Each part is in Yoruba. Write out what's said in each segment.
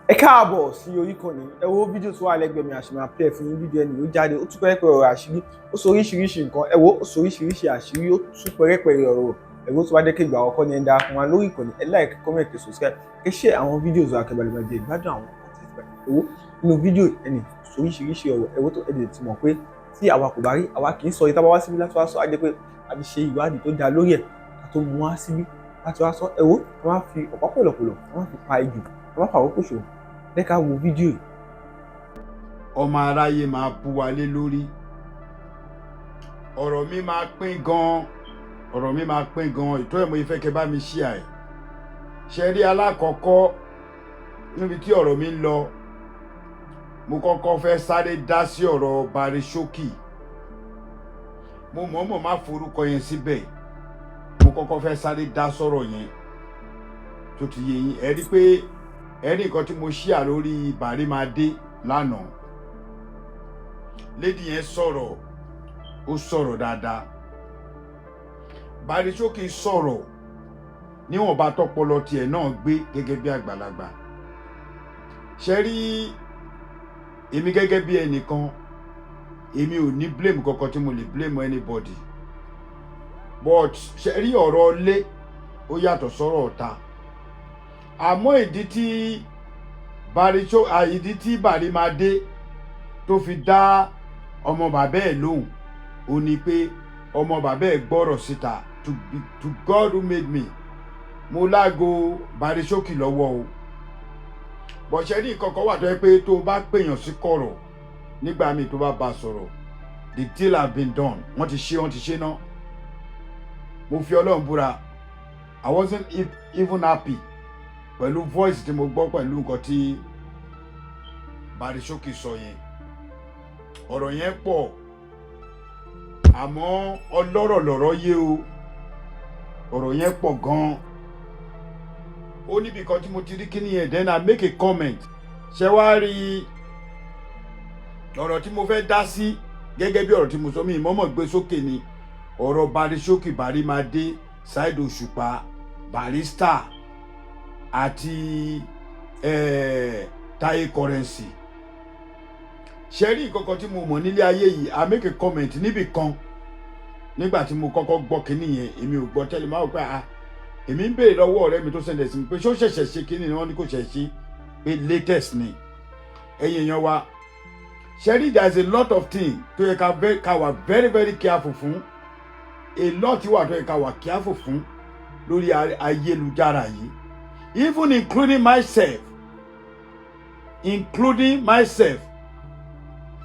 Ẹ káàbọ̀ sí orí ìkànnì ẹ wo fídíò tó wà lẹ́gbẹ̀ẹ́ mi àṣìmọ̀ àpẹ́ fún yín fídíò ẹni ó jáde ó tú pẹ́rẹ́pẹ̀rẹ́ ọ̀rọ̀ àṣírí ó sọ oríṣiríṣi nǹkan ẹ wo ó sọ oríṣiríṣi àṣírí ó tú pẹ́rẹ́pẹ̀rẹ́ ọ̀rọ̀ ẹ wo tó bá dé kégbà àkọ́kọ́ ni ẹ dára fún wa lórí ìkànnì ẹ like comment ẹ subscribe ẹ share àwọn fídíò tó akẹ́bàlẹ̀ máa jẹ ìgbádùn àwọn ẹ wo nínú fídíò ẹni sọ oríṣiríṣi ọ̀rọ̀ ẹ wo tó ẹni ti mọ̀ pé tí àwa kò bá rí àwa kì í sọ ìta bá wá síbí láti wá sọ á jẹ́ pé a ti ṣe ìwádìí tó dáa lórí ẹ̀ ká tó mú wá síbí láti wá sọ ẹ wo wọ́n á fi ọ̀pá pọ̀lọ̀pọ̀lọ̀ wọ́n á fi pa ejò wọ́n á fà wọ́pọ̀ ṣòro lẹ́ka wo fídíò yìí. Ọmọ aráyé máa bú wa lé lórí, ọ̀rọ̀ mi máa pín gan-an, ìtọ́ ẹ̀ mo fẹ́ kẹ́ bá mi ṣíà ẹ̀. Ṣe rí alákọ̀ọ́kọ́ níbi tí ọ̀rọ̀ mi ń lọ, mo kọ́kọ́ fẹ́ sáré dá sí ọ̀rọ̀ Barishoki. Mo mọ̀ọ́mọ̀ má forúkọ yẹn síbẹ̀, mo kọ́kọ́ fẹ́ sáré dá sọ̀rọ̀ yẹn tó ti yé yín. Ẹ rí pé ẹni nǹkan tí mo ṣíà lórí Barimade lánàá, lady yẹn sọ̀rọ̀, ó sọ̀rọ̀ dáadáa. Barishoki sọ̀rọ̀ níwọ̀nba tọ́pọlọ tiẹ̀ náà gbé gẹ́gẹ́ bí àgbàlagbà. Ṣe rí èmi gẹ́gẹ́ bí ẹnìkan, èmi ò ní blame kankan tí mo lè blame anybody, but ṣe rí ọ̀rọ̀ ilé ó yàtọ̀ sọ̀rọ̀ ọ̀tá. Àmọ́ ìdí tí Barimade tó fi dá ọmọ bàbá ẹ̀ lóhùn ó ní pé ọmọ bàbá ẹ̀ gbọ́rọ̀ síta to God who made me, mo láago Barishoki lọ́wọ́ o. Bọ̀ṣẹ́ ní ìkọ̀kọ̀ wà tó yẹ pé tó bá pèèyàn sí kọ̀rọ̀ nígbà míì tó bá sọ̀rọ̀, the deal have been done, wọ́n ti ṣe náà. Mo fi Ọlọ́run búra, I wasn't even happy pẹ̀lú voice tí mo gbọ́ pẹ̀lú nǹkan tí Barishoki sọ yẹn. Ọ̀rọ̀ yẹn pọ̀, àmọ́ ọlọ́rọ̀ lọ̀rọ̀ yé o. Ọ̀rọ̀ yẹn pọ̀ gan-an. Ó níbi kan tí mo ti rí kíní yẹn, then I make a comment. Ṣé wàá rí ọ̀rọ̀ tí mo fẹ́ dá sí gẹ́gẹ́ bí ọ̀rọ̀ tí mo sọ, mi ìmọ̀ọ́mọ̀ gbé sókè ni ọ̀rọ̀ Barishoki, Barimade, Saheed Òṣùpá, Barrister àti Taye Currency. Ṣe rí nǹkan kan tí mo mọ̀ nílé ayé yìí, I make a comment níbì kan nígbà tí mo kọ́kọ́ gbọ́ kíní yẹn, èmi ò gbọ́ tẹ́lẹ̀ máa wò pé èmi ń béèrè lọ́wọ́ ọ̀rẹ́ mi tó sẹ́ndẹ̀ sí mi pé ṣó ṣẹ̀ṣẹ̀ ṣe kíní ni wọ́n ní kò ṣẹ̀ ṣe pé latest ni. Ẹ̀yin èèyàn wa, ṣe rí there is a lot of things tó yẹ ká wà very very careful fún, a lot wà tó yẹ ká wà careful fún lórí ayelujara yìí, even including myself.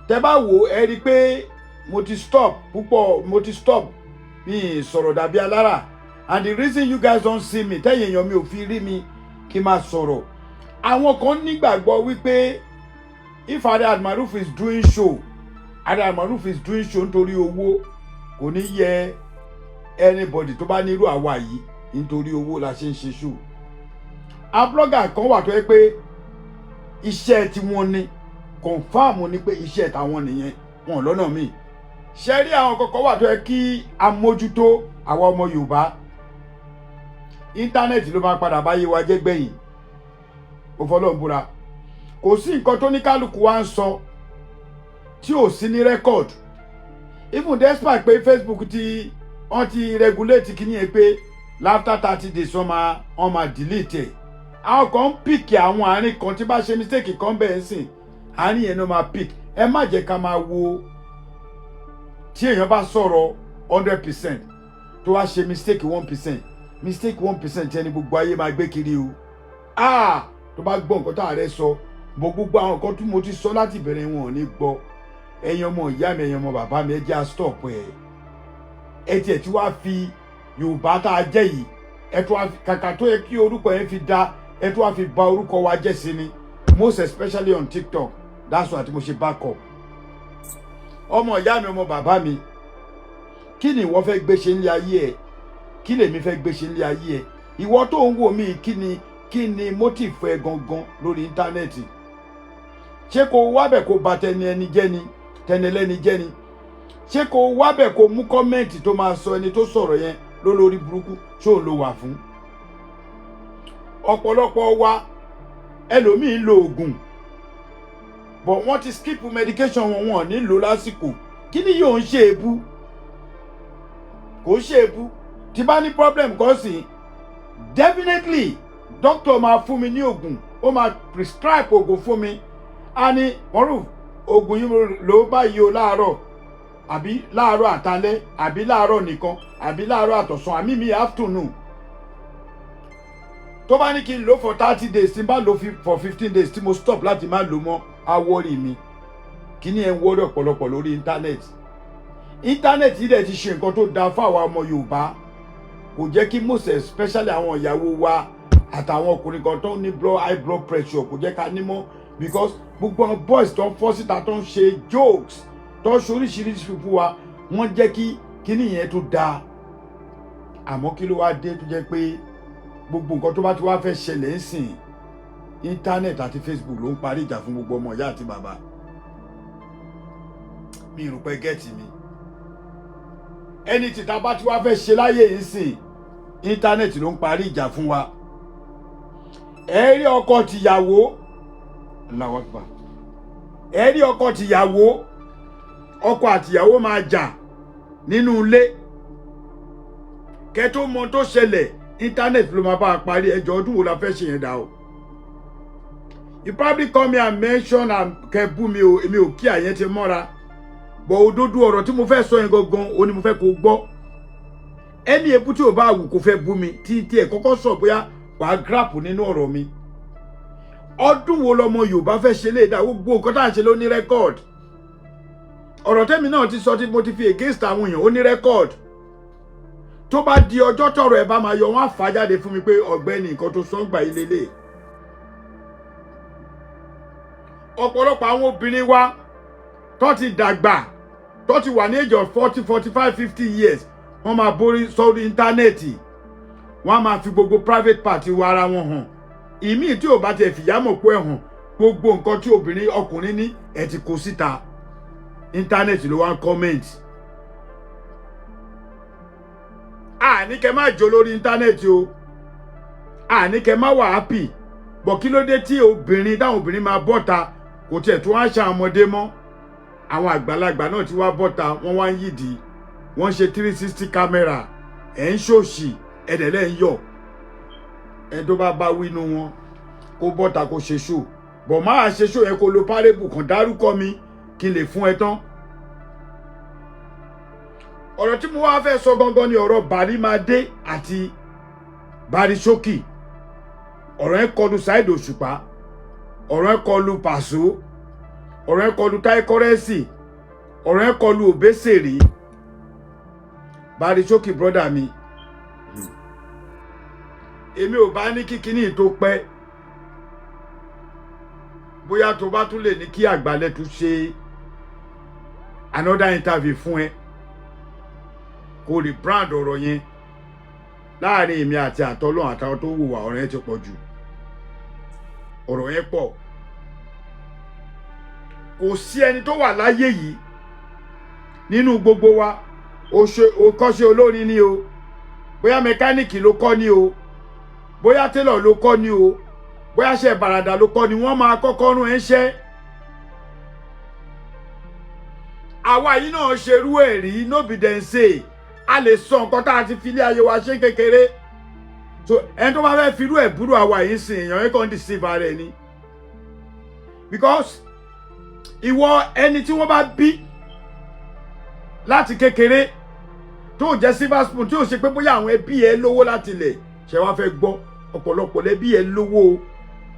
Tẹ́ bá wò ẹ rí pé mo ti stop mi sọ̀rọ̀ dàbí alára, and the reason you guys don't see me, tẹ́yìn èèyàn mi ò fi rí mi kí n máa sọ̀rọ̀. Àwọn kan nígbàgbọ́ wípé if Almaroof is doing show nítorí owó, kò ní yẹ anybody tó bá nírú àwa yìí nítorí owó la ṣe ń ṣe show. A blogger kan wà tó yẹ pé iṣẹ́ tí wọ́n ní confam ni pé iṣẹ́ tàwọn nìyẹn, wọn lọ́nà míì. Ṣe rí àwọn kọ̀ọ̀kan wà tó yẹ kí a mójútó àwa ọmọ Yorùbá. Íńtánẹ́ẹ̀tì ló máa padà báyé wa jẹ́ gbẹ̀yìn, ó fọlọ́run búra. Kò sí nǹkan tó ní kálukú wa ń sọ tí ò sí ní record, even despite pé Facebook wọ́n ti regulate kíní yẹn pé after 30 days wọ́n máa delete ẹ̀. Àwọn kan ń pìkì àwọn àárín kan tí bá ṣe mistake kan bẹ́ẹ̀ sìn, àárín yẹn ló máa pick. Ẹ má jẹ́ ká máa wo tí èèyàn bá sọ̀rọ̀ 100% tó wá ṣe mistake 1%, mistake 1% tí ẹni gbogbo ayé máa gbé kiri o. Tó bá gbọ́ nǹkan tá ààrẹ sọ, gbogbo àwọn nǹkan tí mo ti sọ láti bẹ̀rẹ̀ wọn ò ní gbọ́. Ẹ̀yin ọmọ ìyá mi, ẹ̀yin ọmọ bàbá mi, ẹ jẹ́ á stop ẹ̀. Ẹ tiẹ̀ tí wàá fi Yorùbá tá a jẹ́ yìí, ẹ tó wá kàkà tó yẹ kí orúkọ yẹn fi dá, ẹ tó wá fi bà orúkọ wa jẹ́ sí ni, most especially on TikTok. That's why mo ṣe back up. Ọmọ ìyá mi, ọmọ bàbá mi, kí ni ìwọ fẹ́ gbé ṣe nílé ayé ẹ̀? Kí lèmi fẹ́ gbé ṣe nílé ayé ẹ̀? Ìwọ tó ń wò mí, kí ni motive ẹ gangan lórí íńtánẹ́ẹ̀tì? Ṣé kò wábẹ̀ kó bà tẹni ẹlẹ́ni jẹ́ ni? Ṣé kò wábẹ̀ kó mú kọ́mẹ́ǹtì tó máa sọ ẹni tó sọ̀rọ̀ yẹn lólórí burúkú ṣó ló wà fún? Ọ̀pọ̀lọpọ̀ wa ẹlòmíì ń lo oògùn but wọ́n ti skip medication wọn ní lò lásìkò kí ni yóò ń ṣe èébú kò ṣe èébú tí bá ní problem kan sí definitely doctor máa fún mi ní oògùn ó máa prescribe oògùn fún mi a ní mọ́rù oògùn yìí ló báyìí o láàárọ̀ àbí láàárọ̀ àtàlẹ́ àbí láàárọ̀ nìkan àbí láàárọ̀ àtọ̀sán àmì mi afternoon tó bá ní kí n lò for 30 days tí n bá lò for 15 days tí mo stop láti má lò mọ́ á wọ́rì mi kí ni ẹ ń wọ́rì ọ̀pọ̀lọpọ̀ lórí íńtánẹ́ẹ̀tì yìí dẹ̀ ti ṣe nǹkan tó dáa fún àwa ọmọ Yorùbá kò jẹ́ kí most especially àwọn ìyàwó wa àtàwọn ọkùnrin kan tó ní high blood pressure kò jẹ́ ká ní mọ́ because gbogbo àwọn boys tó ń fọ́ síta tó ń ṣe jokes tó ń ṣe oríṣiríṣi fún wa wọ́n jẹ́ kí kíní yẹn tó dáa àmọ́ kí ló wá dé tó jẹ́ pé gbogbo nǹkan tó bá ti wá fẹ́ ṣẹlẹ̀ ń sìn íńtánẹ́ẹ̀tì àti Facebook ló ń parí ìjà fún gbogbo ọmọ ìyá àti bàbá mi rò pé gẹ́ẹ̀tì mi ẹni tí ta bá ti wá fẹ́ ṣe láyé yìí sìn íńtánẹ́ẹ̀tì ló ń parí ìjà fún wa ẹ rí ọkọ tìyàwó Allahu Akbar ẹ rí ọkọ tìyàwó ọkọ àtìyàwó máa jà nínú ilé kẹ́ tó mọ tó ṣẹlẹ̀ íńtánẹ́ẹ̀tì ló máa bá a parí ẹjọ́ ọdún wo la fẹ́ ṣe yẹn dá o you probably come here and mention and kẹ́ bú mi o èmi ò kí àyẹn ti mọ́ra bọ̀ òdodo ọ̀rọ̀ tí mo fẹ́ sọ yẹn gangan o ni mo fẹ́ kó gbọ́ ẹni ebú tí ò bá wù kó fẹ́ bú mi tí ẹ̀ kọ́kọ́ sọ bóyá wàá grap nínú ọ̀rọ̀ mi ọdún wo lọmọ Yorùbá fẹ́ ṣe léèdá gbogbo nǹkan tá à ń ṣe ló ní rẹ́kọ̀d ọ̀rọ̀ tẹ́mi náà ti sọ tí mo ti fi against àwọn èèyàn ó ní rẹ́kọ̀d tó bá di ọjọ́ tọ̀rọ̀ ẹ̀ bá máa yọ wọ́n á fà jáde fún mi pé ọ̀gbẹ́ni nǹkan tó sọ ń gbà ilé lè ọ̀pọ̀lọpọ̀ àwọn obìnrin wa tó ti dàgbà tó ti wà ní age of 40, 45, 50 years wọ́n máa borí sórí íńtánẹ́ẹ̀tì wọ́n á máa fi gbogbo private party wa ara wọn hàn ìmíì tí ò bá tiẹ̀ fìyà mọ̀ pé hàn gbogbo nǹkan tí obìnrin ọkùnrin ní ẹ̀ ti kó síta íńtánẹ́ẹ̀tì ló wá ń comment àní kẹ́ má jó lórí íńtánẹ́ẹ̀tì o àní kẹ́ má wà happy bọ̀ kí ló dé tí obìnrin táwọn obìnrin máa bọ́ta kò tiẹ̀ tó wá ń ṣe ọmọdé mọ́ àwọn àgbàlagbà náà ti wá bọ́ta wọ́n wá ń yìdí wọ́n ṣe 360 camera ẹ̀ ń ṣòṣì ẹ̀dẹ̀lẹ̀ ń yọ̀ ẹ̀ tó bá wínú wọn kó bọ́ta kó ṣe ṣò bọ̀ máa ṣe ṣò yẹn kó lo párébù kan dárúkọ mi kí n lè fún ẹ tán ọ̀rọ̀ tí mo wá fẹ́ sọ gangan ni ọ̀rọ̀ Bàrímádé àti Bàríṣókì ọ̀rọ̀ ẹ̀ kọlu Saheed Òṣùpá ọ̀rọ̀ ẹ̀ kọlu Pàṣọ ọ̀rọ̀ ẹ̀ kọlu Táyé Kọ́rẹ́nsì ọ̀rọ̀ ẹ̀ kọlu Òbésèré Bàríṣókì brọ́dà mi èmi ò bá ní kíkiní tó pẹ́ bóyá tó bá tún lè ní kí Àgbàlẹ̀ tún ṣe another interview fún ẹ kò rí brand ọ̀rọ̀ yẹn láàrin èmi àti àtọ́lọ́ àtàwọn tó wùwà ọ̀rọ̀ yẹn ti pọ̀ jù ọ̀rọ̀ yẹn pọ̀ kò sí ẹni tó wà láyé yìí nínú gbogbo wa ó kọ́ṣẹ́ olórin ni o bóyá mẹkáníìkì ló kọ́ ni o bóyá télọ̀ ló kọ́ ni o bóyá ṣe bàràdà ló kọ́ ni wọ́n máa kọ́kọ́ rún ẹ ṣẹ́ àwa yìí náà ṣerú ẹ̀ rí nóbì dẹ́nsẹ̀ a lè sọ nǹkan tá a ti fi ilé ayé wa ṣe kékeré so ẹni tó bá fẹ́ fi irú ẹ̀ búrú àwa yìí sìn èèyàn yẹn kàn deceive ara ẹ̀ ni because ìwọ ẹni tí wọ́n bá bí láti kékeré tó jẹ́ silver spoon tí ò ṣe pé bóyá àwọn ẹbí ẹ lówó láti ilẹ̀ ṣe wá fẹ́ gbọ́ ọ̀pọ̀lọpọ̀ lẹ́bí ẹ lówó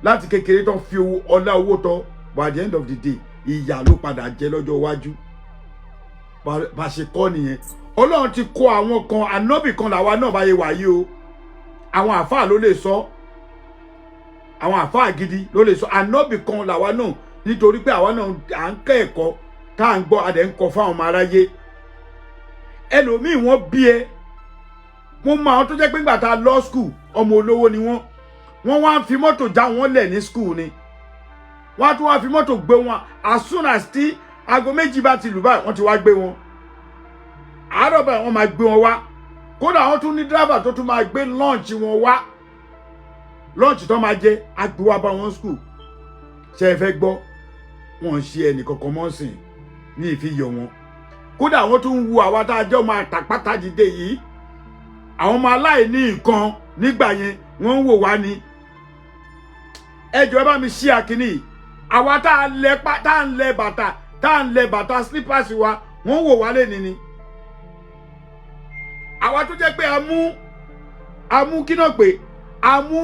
láti kékeré tó fi ọlá owó tọ́ but at the end of the day ìyà ló padà jẹ lọ́jọ́ iwájú bá ṣe kọ́ nìyẹn Ọlọ́run ti kó àwọn kan ànábì kan làwa náà báyé wáyé o àwọn àfáà ló lè sọ àwọn àfáà gidi ló lè sọ ànábì kan làwa náà nítorí pé àwa náà à ń kẹ́ ẹ̀kọ́ tá à ń gbọ́ adẹ̀ ń kọ́ fáwọn ọmọ aráyé ẹlòmíì wọ́n bí ẹ mo mọ àwọn tó jẹ́ pé nígbà tá a lọ school ọmọ olówó ni wọ́n wá ń fi mọ́tò já wọn lẹ̀ ní school ni wọ́n á tún wá fi mọ́tò gbé wọn as soon as tí aago méjì bá ti lù báyìí wọ́n ti wá gbé wọn àárọ̀ báyìí wọ́n máa gbé wọn wá kódà wọ́n tún ní driver tó tún máa gbé lunch wọn wá lunch tó máa jẹ àgbéwá bá wọn school ṣe é fẹ́ gbọ́ wọn ṣe ẹnì kankan mọ́ sìn ní ìfiyọ̀ wọn kódà wọ́n tún ń wu àwa tá a jọ máa tàpátá dìde yìí àwọn ọmọ aláìní nǹkan nígbà yẹn wọ́n ń wò wá ní ẹjọ́ ẹ bá mi ṣí àkíní àwa tá à ń lẹ bàtà slippers wa wọ́n wò wá lẹ́ni ni àwa tó jẹ́ pé a mú kí náà pé a mú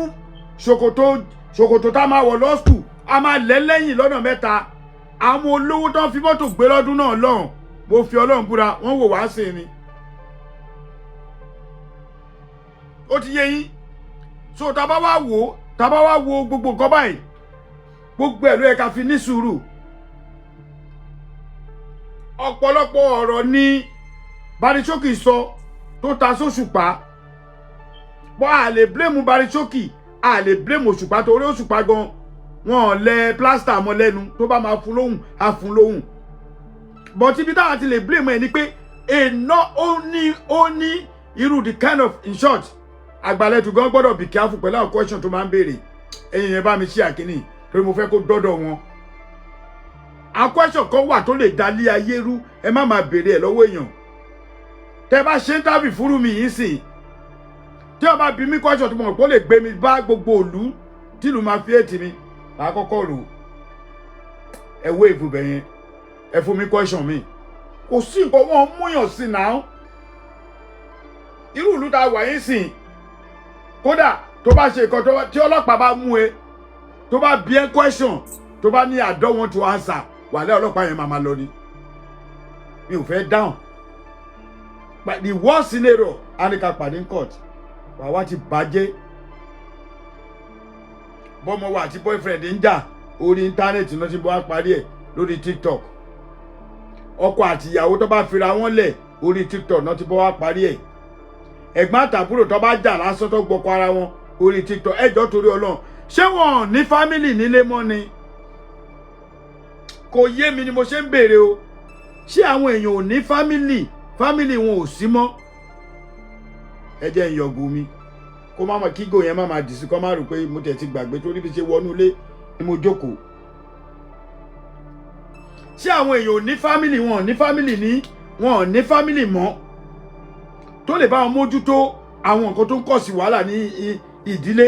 ṣòkòtò tá a máa wọ̀ lọ school a máa lẹ́ lẹ́yìn lọ́nà mẹ́ta àwọn olówó tó ń fi mọ́tò gbé lọ́dún náà lọ́hùn mo fi Ọlọ́run búra wọ́n wò wá sí ni ó ti yé yín so tá bá wá wo gbogbo nǹkan báyìí gbogbo ẹ̀ ló yẹ ká fi ní sùúrù ọ̀pọ̀lọpọ̀ ọ̀rọ̀ ni Barichoki sọ tó ta sóṣùpá bọ́ a lè blame Barichoki a lè blame Òṣùpá torí Òṣùpá gan wọn lẹ plaster mọ́ lẹ́nu tó bá máa fún lóhùn á fún lóhùn but ibi táwọn ti lè blame ẹ ni pé ó ní irú the kind of in short àgbàlẹ̀tù gan gbọ́dọ̀ be careful pẹ̀lú àwọn question tó máa ń béèrè ẹ̀yin yẹn bá mi ṣí àkíní torí mo fẹ́ kó dọ́dọ̀ wọn àwọn question kan wà tó lè dalí ayé rú ẹ má máa béèrè ẹ̀ lọ́wọ́ èèyàn tẹ́ bá ṣe ń tábì fúrú mi yìí sìn tí ó bá bí mi question tó mọ̀ pé ó lè gbé mi bá gbogbo òlú tí ìlú máa fi ètì mi àkọ́kọ́ rò ẹ wé ìbùbẹ̀ yẹn ẹ fún mi question mi kò sí nǹkan wọn múyàn sí náà irú ìlú tá a wà yín sìn kódà tó bá ṣe nǹkan tí ọlọ́pàá bá mú ẹ tó bá bí ẹ question tó bá ní I don't want to answer wàlẹ́ ọlọ́pàá yẹn máa lọ ni mi ò fẹ́ dáhùn but the worst scenario anika pàdé in court wàá ti bàjẹ́ bọ́mọ wa àti boyfriend ń jà orí íńtánẹ́ẹ̀tì náà ti bọ́ á parí ẹ̀ lórí TikTok ọkọ àti ìyàwó tó bá fira wọn lẹ̀ orí TikTok náà ti bọ́ á parí ẹ̀ ẹ̀gbọ́n àtàbúrò tó bá jà lásán tó gbọ́kọ ara wọn orí TikTok ẹjọ́ torí Ọlọ́run ṣé wọn ní fámìlì nílé mọ́ ni kò yé mi ni mo ṣe ń béèrè o ṣé àwọn èèyàn ò ní fámìlì wọn ò sí mọ́ ẹ jẹ́ ń yọ̀gù mi kó má mọ̀ kígò yẹn má máa dì sí kó má rò pé mo tẹ̀ ti gbàgbé torí bí ṣe wọnú ilé ni mo jókòó ṣé àwọn èèyàn ò ní fámìlì wọn ò ní fámìlì mọ́ tó lè bá wọn mójútó àwọn nǹkan tó ń kọ̀ sí wàhálà ní ìdílé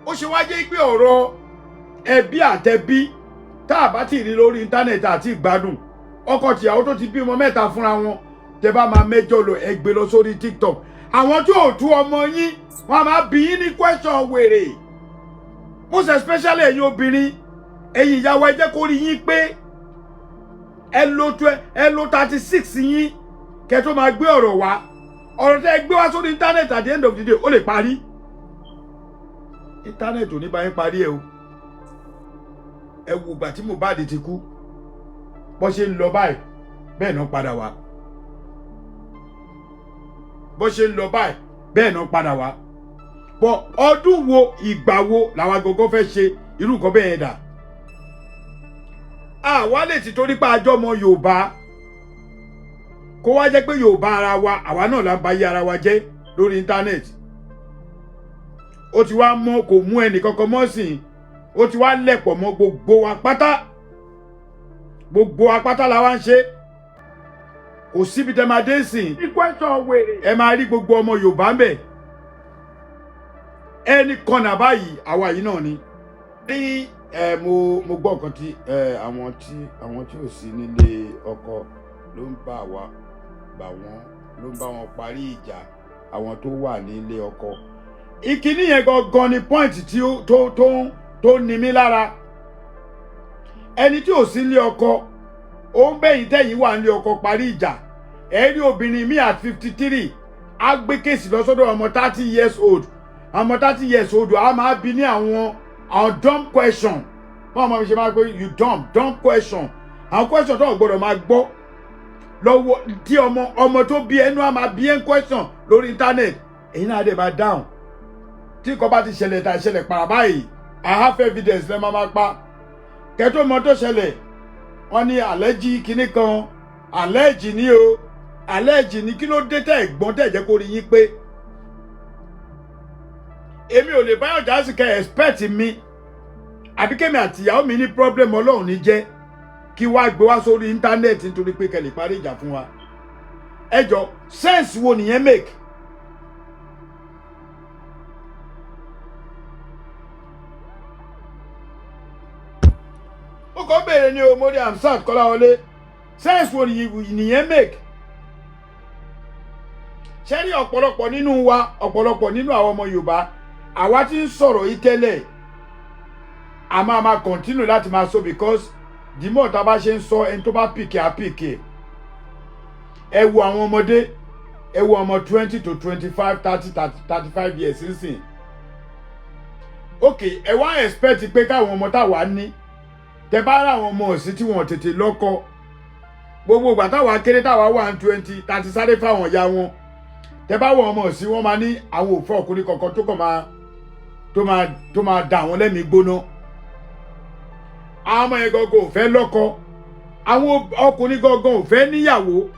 ó ṣe wá jẹ́ pé ọ̀rọ̀ ẹbí àtẹbí tá a bá ti rí lórí íńtánẹ́ẹ̀tì àti ìgbádùn ọkọ tìyàwó tó ti bímọ mẹ́ta fúnra wọn tẹ bá máa mẹ́jọ lọ ẹgbẹ́ lọ sórí TikTok àwọn tí ò tú ọmọ yín wọn máa bí yín ní question wèrè most especially ẹ̀yin obìnrin ẹ̀yin ìyàwó ẹ jẹ́ kó rí yín pé ẹ lo 36 yín kẹ́ tó máa gbé ọ̀rọ̀ wá ọ̀rọ̀ tẹ́ gbé wá sórí íńtánẹ́ẹ̀tì at the end of the day ó lè parí íńtánẹ́ẹ̀tì ò ní bá yín parí ẹ o ẹ wo ìgbà tí Mohbad ti kú bó ṣe ń lọ báyìí bẹ́ẹ̀ náà padà wá bó ṣe ń lọ báyìí bẹ́ẹ̀ náà padà wá bọ́ ọdún wo ìgbà wo làwọn agogo fẹ́ ṣe irú nǹkan bẹ́ẹ̀ yẹn dà àwa lè ti torí pé àjọ ọmọ Yorùbá kó wá jẹ́ pé Yorùbá ara wa àwa náà là ń ba yé ara wa jẹ́ lórí íńtánẹ́ẹ̀tì ó ti wá mọ́ kò mú ẹnì kankan mọ́ sìn ó ti wá lẹ̀pọ̀ mọ́ gbogbo wa pátá la wá ń ṣe kò síbi tẹ́ máa dé sìn ẹ máa rí gbogbo ọmọ Yorùbá ń bẹ̀ ẹnì kan náà báyìí àwa yìí náà ni ní mo gbọ́ nǹkan tí àwọn tí ò sí nílé ọkọ ló ń bá wa bà wọ́n ló ń bá wọn parí ìjà àwọn tó wà nílé ọkọ ìkíní yẹn gangan ni point tí tó ní mí lára ẹni tí ò sí nílé ọkọ ó ń bẹ̀yìn tẹ̀yìn wà nílé ọkọ parí ìjà ẹ̀rí obìnrin mi at 53 á gbé kéèsì lọ sọ́dọ̀ ọmọ 30 years old ọmọ 30 years old á máa bí ní àwọn dumb question wọn máa fi ṣe máa pé you dumb question àwọn question tó gbọ́dọ̀ máa gbọ́ lọ́wọ́ tí ọmọ tó bí ẹnu á máa bí ẹ question lórí internet èyí náà dé máa dáhùn tí kò bá ti ṣẹlẹ̀ tà ṣẹlẹ̀ para báyìí I have evidence lẹ́ máa pa kẹ́tọ́ mọ tó ṣẹlẹ̀ wọ́n ní àlẹ́jì kinní kan àlẹ́jì ní o àlẹ́jì ní kí ló dé tẹ́ ẹ̀gbọ́n tẹ̀ jẹ́ kó rí yín pé èmi ò lè báyọ̀ jà sí kẹ́ expect mi àbí kẹ́mi àti ìyàwó mi ní problem Ọlọ́run ní jẹ́ kí wá gbé wá sórí íńtánẹ́ẹ̀tì nítorí pé kẹ́ lè parí ìjà fún wa ẹ jọ sense wo nìyẹn make. ó kọ́ béèrè ní o mo rí Hamsat Kọ́láwọlé sense wo nìyẹn make. ṣé rí ọ̀pọ̀lọpọ̀ nínú wa ọ̀pọ̀lọpọ̀ nínú àwọn ọmọ Yorùbá àwa tí ń sọ̀rọ̀ yìí tẹ́lẹ̀ a máa continue láti máa sọ because the more tá a bá ṣe ń sọ ẹni tó bá pìkì á pìkì ẹ wo àwọn ọmọdé ẹ wo ọmọ 20 to 25 30 35 years nísìn ok ẹ wá expect pé káwọn ọmọ táwa ní tẹ bá rà àwọn ọmọ òsì tí wọn tètè lọ́kọ gbogbo ìgbà táwa kéré táwa wà ní 20 30 sáré fáwọn ìyá wọn tẹ bá wọ ọmọ òsì wọn máa ní àwọn òfò ọkùnrin kankan tó máa dà wọn lẹ́mìí gbóná àwọn ọmọ yẹn gangan ò fẹ́ lọ́kọ àwọn ọkùnrin gangan ò fẹ́ níyàwó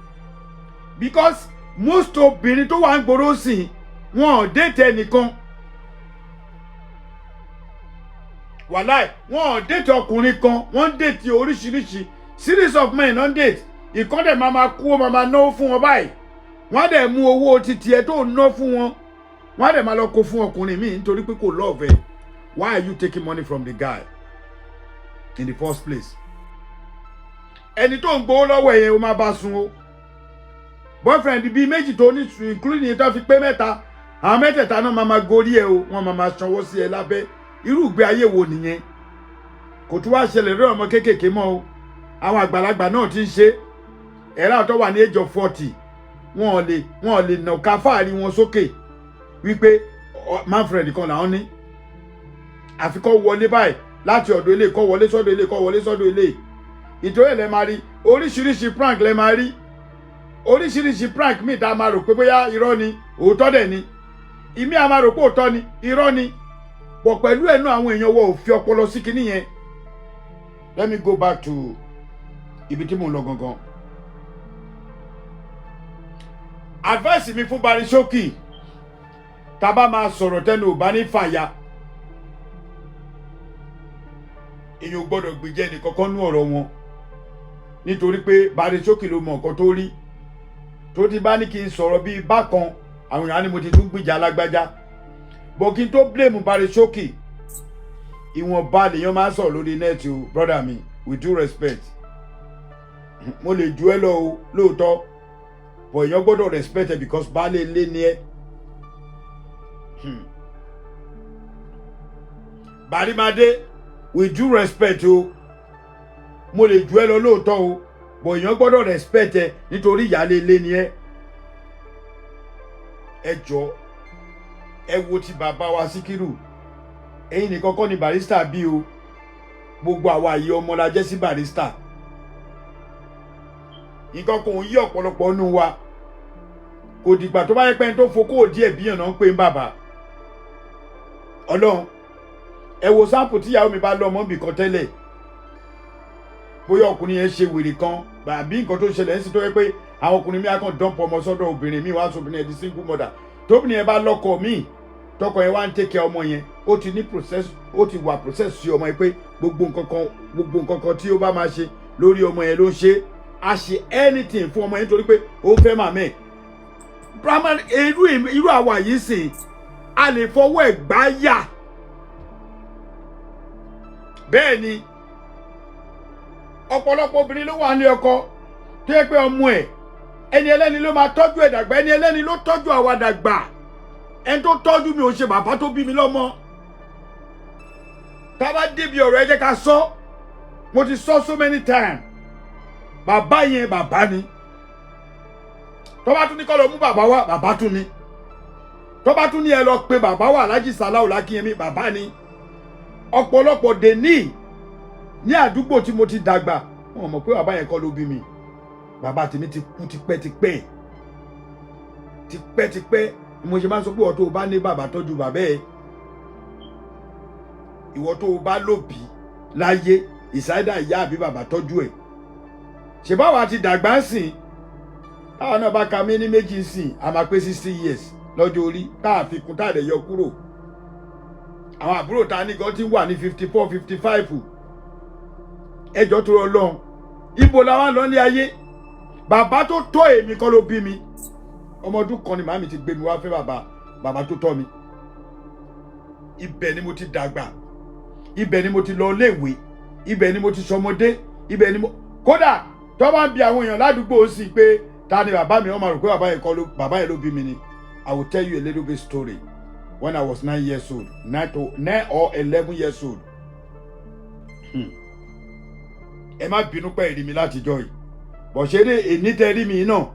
because most obìnrin tó wà ń gbòòrò sí wọn ò déètì ẹnìkan wàláì wọn ò déètì ọkùnrin kan wọn déètì oríṣiríṣi series of men on date ìkọ́dẹ̀ máa kú ó máa náwó fún wọn báyìí wọ́n á dẹ̀ mú owó títí ẹ tó ná fún wọn wọ́n á dẹ̀ máa lọ kó fún ọkùnrin míì nítorí pé kò love ẹ. Why are you taking money from the guy in the first place? ẹni tó ń gbowó lọ́wọ́ ẹ̀yẹn ó máa bá sun o boyfriend bíi méjì tó ní sùn including yẹn tó fi pé mẹ́ta àwọn mẹ́tẹ̀ẹ̀ta náà máa gorí ẹ o wọ́n máa sanwó sí ẹ lábẹ́ irú ìgbé ayé wo nìyẹn kò tún wá ṣẹlẹ̀ lórí ọmọ kéékèèké mọ́ o àwọn àgbàlagbà náà ti ń ṣe ẹ̀rọ àtọ́ wà ní age of 40 wọn ò lè nà ká fáàrí wọn sókè wípé manfred kan làwọn ní àfi kó wọlé báyìí láti ọ̀dọ̀ ilé kó wọlé sọ́dọ̀ ilé kó wọlé sọ́dọ̀ ilé ìtòrí ẹ̀ lẹ́ máa rí oríṣiríṣi prank lẹ́ máa rí oríṣiríṣi prank míì tá a máa rò pé bóyá irọ́ ni òótọ́ dẹ̀ ni ìmí a máa rò pé òótọ́ ni irọ́ ni pọ̀ pẹ̀lú ẹnu àwọn èèyàn wọ ò fi ọpọlọ sí kinní yẹn. Let me go back to ibi tí mò ń lọ gangan. Advice mi fún Barishoki tá bá máa sọ̀rọ̀ tẹ́nu ò bá ní fàya èyàn ò gbọ́dọ̀ gbèjẹ́ nìkankan nú ọ̀rọ̀ wọn nítorí pé Barishoki ló mọ nǹkan tó rí tó ti bá ní kí n sọ̀rọ̀ bíi bákan àwọn èèyàn ni mo ti tún gbìjà alágbájá bọ̀ kí n tó blame Barishoki ìwọ̀nba lèèyàn máa ń sọ̀rọ̀ lórí nẹ́ẹ̀tì o brother mi with due respect mo lè ju ẹ lọ o lóòótọ́ but èèyàn gbọ́dọ̀ respect ẹ because baálé ilé ni ẹ. Barimade with due respect o mo lè ju ẹ lọ lóòótọ́ o but èèyàn gbọ́dọ̀ respect ẹ nítorí ìyáálé ilé ni ẹ. ẹ jọ ẹ wo ti bàbá wa Síkírù ẹ̀yin nìkan kọ́ ni Barrister bí o gbogbo àwa àyè ọmọ la jẹ́ sí Barrister nǹkan kò ń yí ọ̀pọ̀lọpọ̀ nù wa kò dìgbà tó bá yẹ pé ẹni tó fokó díẹ̀ bíyàn náà ń pè ń bàbá Ọlọ́run ẹ wo sáàpù tíyàwó mi bá lọ ọmọ bì kan tẹ́lẹ̀ bóyá ọkùnrin yẹn ṣe wèrè kan àbí nǹkan tó ṣẹlẹ̀ ń sì tó yẹ pé àwọn ọkùnrin mi á kàn dánpọ̀ ọmọ sọ́dọ̀ obìnrin mi wá sóbìnrin ẹ̀ di single mother tóbìnrin yẹn bá lọ́kọ míì tọkọ yẹn wá ń take care ọmọ yẹn ó ti ní process ó ti wà process sí ọmọ yẹn pé gbogbo nǹkan kan tí ó bá máa ṣe lórí ọmọ yẹn ló ń ṣe a ṣe anything fún ọmọ yẹn torí pé ó fẹ́ màmẹ́ primary irú àwa yìí sìn a lè fọwọ́ ẹ̀ gbá yà bẹ́ẹ̀ ni ọ̀pọ̀lọpọ̀ obìnrin ló wà ní ọkọ tó yẹ pé ọmọ ẹ̀ ẹni ẹlẹ́ni ló máa tọ́jú ẹ̀ dàgbà ẹni ẹlẹ́ni ló tọ́jú àwa dàgbà ẹni tó tọ́jú mi ò ṣe bàbá tó bí mi lọ́mọ tá a bá débi ọ̀rọ̀ ẹ jẹ́ ká sọ mo ti sọ so many times bàbá yẹn bàbá ni tó bá tún ní kọ́ lọ mú bàbá wá bàbá tún ni tó bá tún ní ẹ lọ pé bàbá wà Alhaji Salau Lákínyẹmí bàbá ni ọ̀pọ̀lọpọ̀ dèní ní àdúgbò tí mo ti dàgbà wọn mọ̀ pé bàbá yẹn kọ́ ló bí mi bàbá tèmi ti kú tipẹ́tipẹ́ mo ṣe máa ń sọ pé ìwọ tó o bá ní bàbá tọ́jú bàbá ẹ ìwọ tó o bá lòbí láyé ìsáídà ìyá àbí bàbá tọ́jú ẹ ṣe báwa ti dàgbà sìn táwọn náà bá ka mí ní méjì sìn a máa pé 60 years lọ́jọ́ orí tá a fi kún tá a lè yọ kúrò àwọn àbúrò Tani gan ti wà ní 54 55 ẹjọ́ tó rọ lọ́hùn ibo la wá lọ ní ayé bàbá tó tọ́ èmi kọ́ ló bí mi ọmọ ọdún kan ni màmí ti gbé mi wá fẹ́ bàbá tó tọ́ mi ibẹ̀ ni mo ti dàgbà ibẹ̀ ni mo ti lọ léèwé ibẹ̀ ni mo ti sọmọdé ibẹ̀ ni mo kódà tó bá ń bi àwọn èèyàn ládùúgbò sí pé ta ni bàbá mi wọ́n máa rò pé bàbá yẹn ló bí mi ni. I will tell you a little bit story when I was 9 years old 9 or 11 years old. Ẹ má bínú pé ẹ rí mi látijọ́ yìí bọ̀ ṣe dé èní tẹ́ rí mi náà